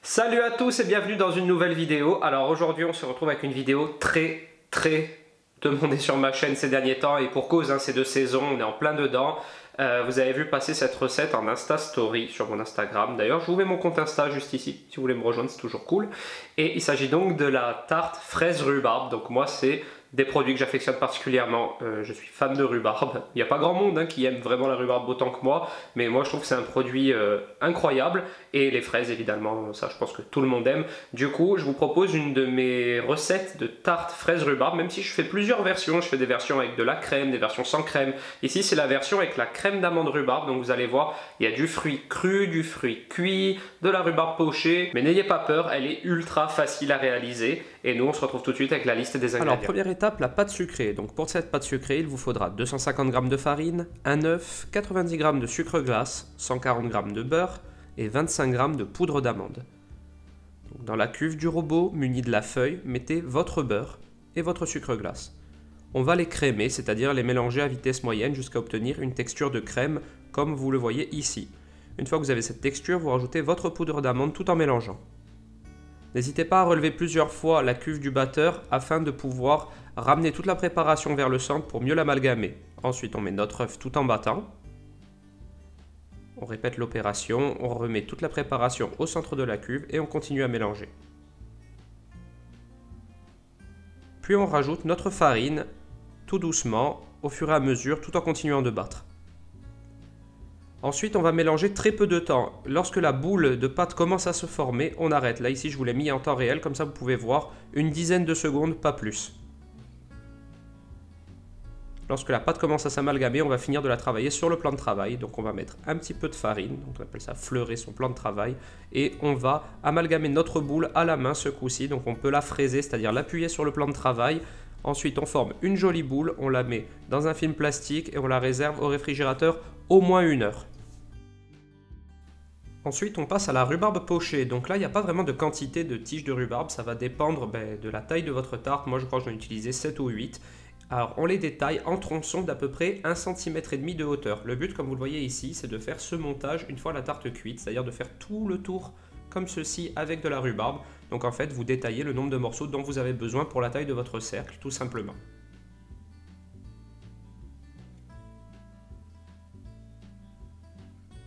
Salut à tous et bienvenue dans une nouvelle vidéo. Alors aujourd'hui on se retrouve avec une vidéo très demandée sur ma chaîne ces derniers temps et pour cause, c'est de saison, on est en plein dedans. Vous avez vu passer cette recette en Insta Story sur mon Instagram. D'ailleurs je vous mets mon compte Insta juste ici, si vous voulez me rejoindre c'est toujours cool. Et il s'agit donc de la tarte fraise rhubarbe. Donc moi c'est des produits que j'affectionne particulièrement. Je suis fan de rhubarbe. Il n'y a pas grand monde qui aime vraiment la rhubarbe autant que moi, mais moi je trouve que c'est un produit incroyable. Et les fraises évidemment, ça je pense que tout le monde aime. Du coup je vous propose une de mes recettes de tarte fraise rhubarbe, même si je fais plusieurs versions. Je fais des versions avec de la crème, des versions sans crème. Ici c'est la version avec la crème d'amande rhubarbe, donc vous allez voir, il y a du fruit cru, du fruit cuit, de la rhubarbe pochée. Mais n'ayez pas peur, elle est ultra facile à réaliser. Et nous on se retrouve tout de suite avec la liste des ingrédients. Alors première étape, la pâte sucrée. Donc pour cette pâte sucrée, il vous faudra 250 g de farine, un œuf, 90 g de sucre glace, 140 g de beurre et 25 g de poudre d'amande. Dans la cuve du robot muni de la feuille, mettez votre beurre et votre sucre glace. On va les crémer, c'est-à-dire les mélanger à vitesse moyenne jusqu'à obtenir une texture de crème comme vous le voyez ici. Une fois que vous avez cette texture, vous rajoutez votre poudre d'amande tout en mélangeant. N'hésitez pas à relever plusieurs fois la cuve du batteur afin de pouvoir ramener toute la préparation vers le centre pour mieux l'amalgamer. Ensuite, on met notre œuf tout en battant. On répète l'opération, on remet toute la préparation au centre de la cuve et on continue à mélanger. Puis on rajoute notre farine tout doucement au fur et à mesure tout en continuant de battre. Ensuite, on va mélanger très peu de temps. Lorsque la boule de pâte commence à se former, on arrête. Là, ici, je vous l'ai mis en temps réel, comme ça vous pouvez voir une dizaine de secondes, pas plus. Lorsque la pâte commence à s'amalgamer, on va finir de la travailler sur le plan de travail. Donc on va mettre un petit peu de farine, donc on appelle ça fleurer son plan de travail. Et on va amalgamer notre boule à la main ce coup-ci. Donc on peut la fraiser, c'est-à-dire l'appuyer sur le plan de travail. Ensuite, on forme une jolie boule, on la met dans un film plastique et on la réserve au réfrigérateur au moins 1 heure. Ensuite, on passe à la rhubarbe pochée. Donc là, il n'y a pas vraiment de quantité de tiges de rhubarbe, ça va dépendre de la taille de votre tarte. Moi, je crois que j'en ai utilisé 7 ou 8. Alors, on les détaille en tronçons d'à peu près 1,5 cm de hauteur. Le but, comme vous le voyez ici, c'est de faire ce montage une fois la tarte cuite, c'est-à-dire de faire tout le tour comme ceci avec de la rhubarbe. Donc en fait, vous détaillez le nombre de morceaux dont vous avez besoin pour la taille de votre cercle, tout simplement.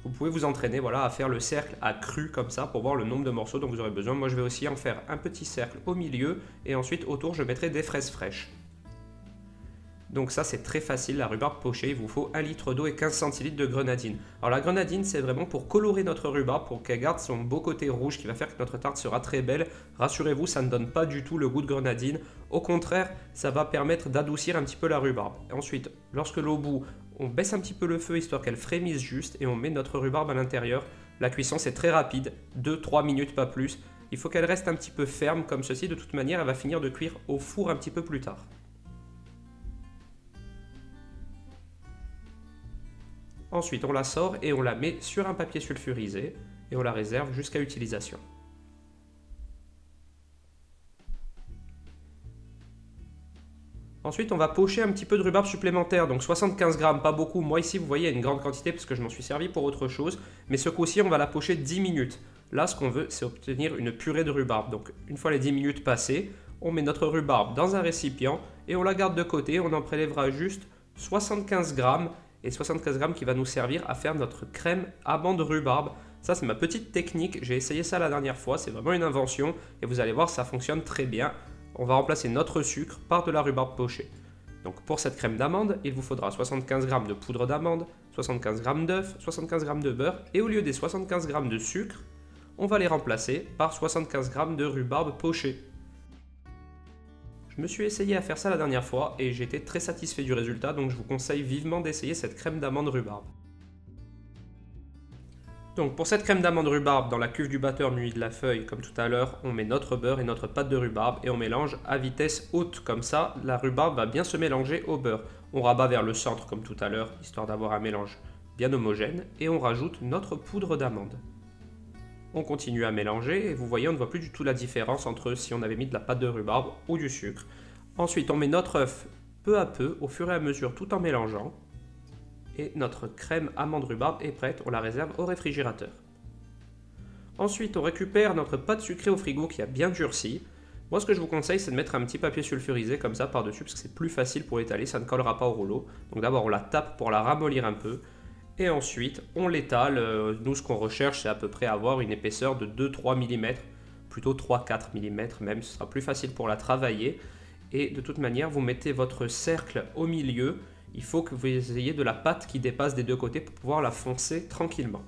Vous pouvez vous entraîner à faire le cercle à cru comme ça pour voir le nombre de morceaux dont vous aurez besoin. Moi, je vais aussi en faire un petit cercle au milieu et ensuite autour, je mettrai des fraises fraîches. Donc ça c'est très facile, la rhubarbe pochée, il vous faut 1 litre d'eau et 15 centilitres de grenadine. Alors la grenadine c'est vraiment pour colorer notre rhubarbe, pour qu'elle garde son beau côté rouge qui va faire que notre tarte sera très belle. Rassurez-vous, ça ne donne pas du tout le goût de grenadine, au contraire ça va permettre d'adoucir un petit peu la rhubarbe. Et ensuite, lorsque l'eau bout, on baisse un petit peu le feu histoire qu'elle frémisse juste et on met notre rhubarbe à l'intérieur. La cuisson c'est très rapide, 2-3 minutes pas plus. Il faut qu'elle reste un petit peu ferme comme ceci, de toute manière elle va finir de cuire au four un petit peu plus tard. Ensuite, on la sort et on la met sur un papier sulfurisé et on la réserve jusqu'à utilisation. Ensuite, on va pocher un petit peu de rhubarbe supplémentaire, donc 75 g, pas beaucoup. Moi ici, vous voyez, il y a une grande quantité parce que je m'en suis servi pour autre chose. Mais ce coup-ci, on va la pocher 10 minutes. Là, ce qu'on veut, c'est obtenir une purée de rhubarbe. Donc, une fois les 10 minutes passées, on met notre rhubarbe dans un récipient et on la garde de côté. On en prélèvera juste 75 g. Et 75 g qui va nous servir à faire notre crème amande rhubarbe. Ça c'est ma petite technique, j'ai essayé ça la dernière fois, c'est vraiment une invention et vous allez voir ça fonctionne très bien. On va remplacer notre sucre par de la rhubarbe pochée. Donc pour cette crème d'amande, il vous faudra 75 g de poudre d'amande, 75 g d'œuf, 75 g de beurre et au lieu des 75 g de sucre, on va les remplacer par 75 g de rhubarbe pochée. Je me suis essayé à faire ça la dernière fois et j'ai été très satisfait du résultat, donc je vous conseille vivement d'essayer cette crème d'amande rhubarbe. Donc pour cette crème d'amande rhubarbe, dans la cuve du batteur muni de la feuille, comme tout à l'heure, on met notre beurre et notre pâte de rhubarbe et on mélange à vitesse haute, comme ça la rhubarbe va bien se mélanger au beurre. On rabat vers le centre comme tout à l'heure, histoire d'avoir un mélange bien homogène, et on rajoute notre poudre d'amande. On continue à mélanger et vous voyez, on ne voit plus du tout la différence entre si on avait mis de la pâte de rhubarbe ou du sucre. Ensuite, on met notre œuf peu à peu, au fur et à mesure, tout en mélangeant. Et notre crème amande rhubarbe est prête, on la réserve au réfrigérateur. Ensuite, on récupère notre pâte sucrée au frigo qui a bien durci. Moi, ce que je vous conseille, c'est de mettre un petit papier sulfurisé comme ça par-dessus, parce que c'est plus facile pour l'étaler, ça ne collera pas au rouleau. Donc d'abord, on la tape pour la ramollir un peu. Et ensuite, on l'étale. Nous, ce qu'on recherche, c'est à peu près avoir une épaisseur de 2-3 mm, plutôt 3-4 mm même, ce sera plus facile pour la travailler. Et de toute manière, vous mettez votre cercle au milieu. Il faut que vous ayez de la pâte qui dépasse des deux côtés pour pouvoir la foncer tranquillement.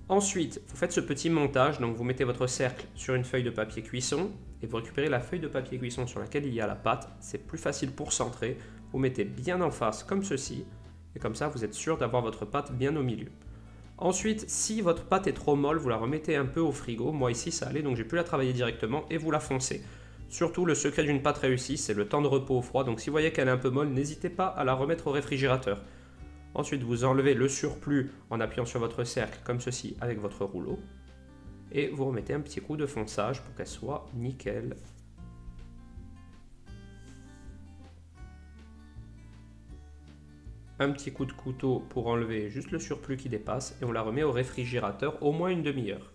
Ensuite, vous faites ce petit montage, donc vous mettez votre cercle sur une feuille de papier cuisson et vous récupérez la feuille de papier cuisson sur laquelle il y a la pâte. C'est plus facile pour centrer. Vous mettez bien en face comme ceci et comme ça vous êtes sûr d'avoir votre pâte bien au milieu. Ensuite, si votre pâte est trop molle, vous la remettez un peu au frigo. Moi ici ça allait donc j'ai pu la travailler directement et vous la foncez. Surtout le secret d'une pâte réussie, c'est le temps de repos au froid. Donc si vous voyez qu'elle est un peu molle, n'hésitez pas à la remettre au réfrigérateur. Ensuite, vous enlevez le surplus en appuyant sur votre cercle comme ceci avec votre rouleau. Et vous remettez un petit coup de fonçage pour qu'elle soit nickel. Un petit coup de couteau pour enlever juste le surplus qui dépasse et on la remet au réfrigérateur au moins une demi-heure.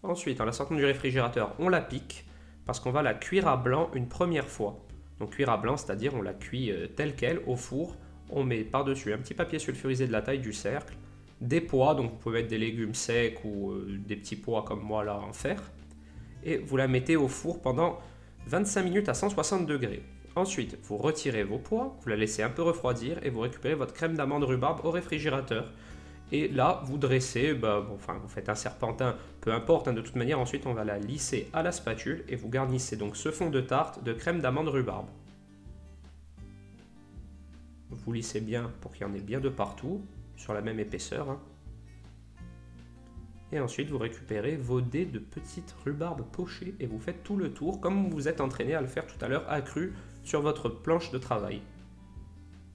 Ensuite, en la sortant du réfrigérateur, on la pique parce qu'on va la cuire à blanc une première fois. Donc cuire à blanc, c'est-à-dire on la cuit telle qu'elle au four. On met par-dessus un petit papier sulfurisé de la taille du cercle, des pois, donc vous pouvez mettre des légumes secs ou des petits pois comme moi là en fer, et vous la mettez au four pendant 25 minutes à 160 degrés. Ensuite, vous retirez vos pois, vous la laissez un peu refroidir et vous récupérez votre crème d'amande rhubarbe au réfrigérateur. Et là, vous dressez, vous faites un serpentin, peu importe, de toute manière, ensuite on va la lisser à la spatule et vous garnissez donc ce fond de tarte de crème d'amande rhubarbe. Vous lissez bien pour qu'il y en ait bien de partout, sur la même épaisseur. Et ensuite, vous récupérez vos dés de petites rhubarbes pochées et vous faites tout le tour, comme vous vous êtes entraîné à le faire tout à l'heure, accru sur votre planche de travail.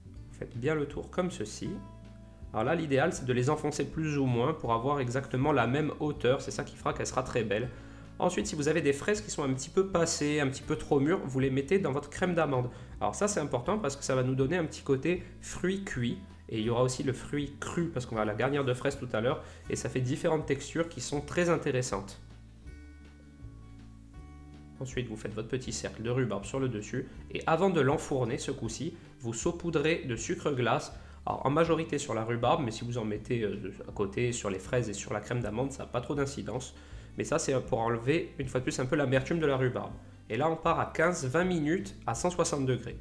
Vous faites bien le tour comme ceci. Alors là, l'idéal, c'est de les enfoncer plus ou moins pour avoir exactement la même hauteur. C'est ça qui fera qu'elle sera très belle. Ensuite, si vous avez des fraises qui sont un petit peu passées, un petit peu trop mûres, vous les mettez dans votre crème d'amande. Alors ça, c'est important parce que ça va nous donner un petit côté fruit cuit. Et il y aura aussi le fruit cru parce qu'on va la garnir de fraises tout à l'heure. Et ça fait différentes textures qui sont très intéressantes. Ensuite, vous faites votre petit cercle de rhubarbe sur le dessus. Et avant de l'enfourner, ce coup-ci, vous saupoudrez de sucre glace. Alors en majorité sur la rhubarbe, mais si vous en mettez à côté sur les fraises et sur la crème d'amande, ça n'a pas trop d'incidence. Mais ça, c'est pour enlever, une fois de plus, un peu l'amertume de la rhubarbe. Et là, on part à 15-20 minutes à 160 degrés.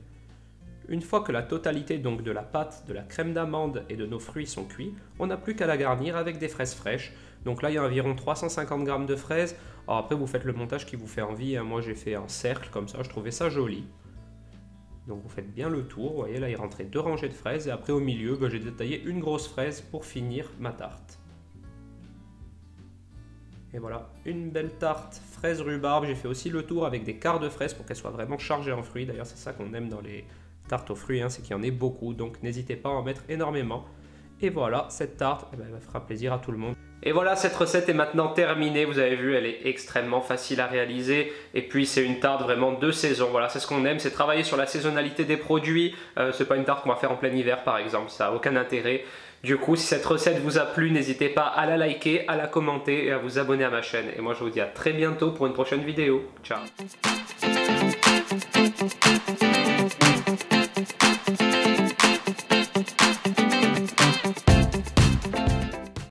Une fois que la totalité donc de la pâte, de la crème d'amande et de nos fruits sont cuits, on n'a plus qu'à la garnir avec des fraises fraîches. Donc là, il y a environ 350 g de fraises. Alors après, vous faites le montage qui vous fait envie. Moi, j'ai fait un cercle comme ça, je trouvais ça joli. Donc vous faites bien le tour. Vous voyez, là, il rentrait 2 rangées de fraises. Et après, au milieu, j'ai détaillé une grosse fraise pour finir ma tarte. Et voilà, une belle tarte fraise rhubarbe. J'ai fait aussi le tour avec des quarts de fraises pour qu'elle soit vraiment chargée en fruits. D'ailleurs, c'est ça qu'on aime dans les tartes aux fruits, c'est qu'il y en ait beaucoup. Donc n'hésitez pas à en mettre énormément. Et voilà, cette tarte, elle fera plaisir à tout le monde. Et voilà, cette recette est maintenant terminée. Vous avez vu, elle est extrêmement facile à réaliser. Et puis, c'est une tarte vraiment de saison. Voilà, c'est ce qu'on aime, c'est travailler sur la saisonnalité des produits. C'est pas une tarte qu'on va faire en plein hiver, par exemple. Ça n'a aucun intérêt. Du coup, si cette recette vous a plu, n'hésitez pas à la liker, à la commenter et à vous abonner à ma chaîne. Et moi, je vous dis à très bientôt pour une prochaine vidéo. Ciao!